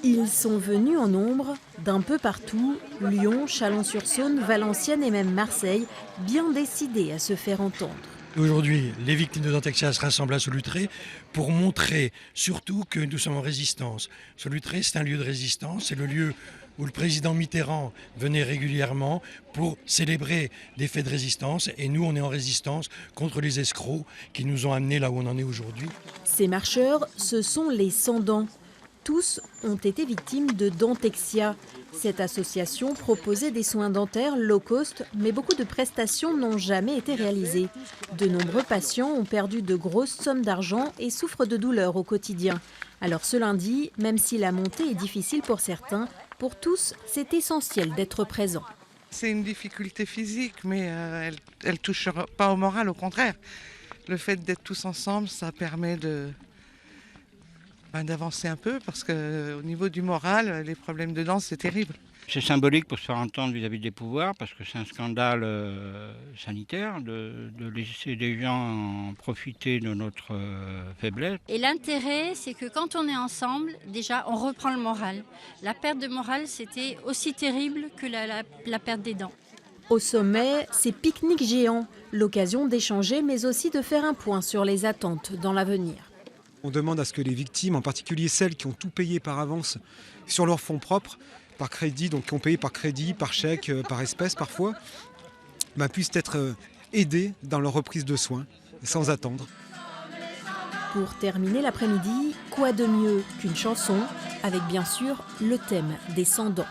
Ils sont venus en nombre d'un peu partout, Lyon, Chalon-sur-Saône, Valenciennes et même Marseille, bien décidés à se faire entendre. Aujourd'hui, les victimes de Dentexia se rassemblent à Solutré pour montrer surtout que nous sommes en résistance. Solutré, c'est un lieu de résistance, c'est le lieu où le président Mitterrand venait régulièrement pour célébrer des faits de résistance. Et nous, on est en résistance contre les escrocs qui nous ont amenés là où on en est aujourd'hui. Ces marcheurs, ce sont les sans-dents. Tous ont été victimes de Dentexia. Cette association proposait des soins dentaires low cost, mais beaucoup de prestations n'ont jamais été réalisées. De nombreux patients ont perdu de grosses sommes d'argent et souffrent de douleurs au quotidien. Alors ce lundi, même si la montée est difficile pour certains, pour tous, c'est essentiel d'être présent. C'est une difficulté physique, mais elle touche pas au moral, au contraire. Le fait d'être tous ensemble, ça permet d'avancer un peu, parce qu'au niveau du moral, les problèmes de dents, c'est terrible. C'est symbolique pour se faire entendre vis-à-vis des pouvoirs, parce que c'est un scandale sanitaire de laisser des gens en profiter de notre faiblesse. Et l'intérêt, c'est que quand on est ensemble, déjà, on reprend le moral. La perte de morale, c'était aussi terrible que la perte des dents. Au sommet, c'est pique-nique géant, l'occasion d'échanger mais aussi de faire un point sur les attentes dans l'avenir. On demande à ce que les victimes, en particulier celles qui ont tout payé par avance sur leurs fonds propres, par crédit, donc qui ont payé par crédit, par chèque, par espèce parfois, puissent être aidées dans leur reprise de soins, sans attendre. Pour terminer l'après-midi, quoi de mieux qu'une chanson avec bien sûr le thème des sans-dents.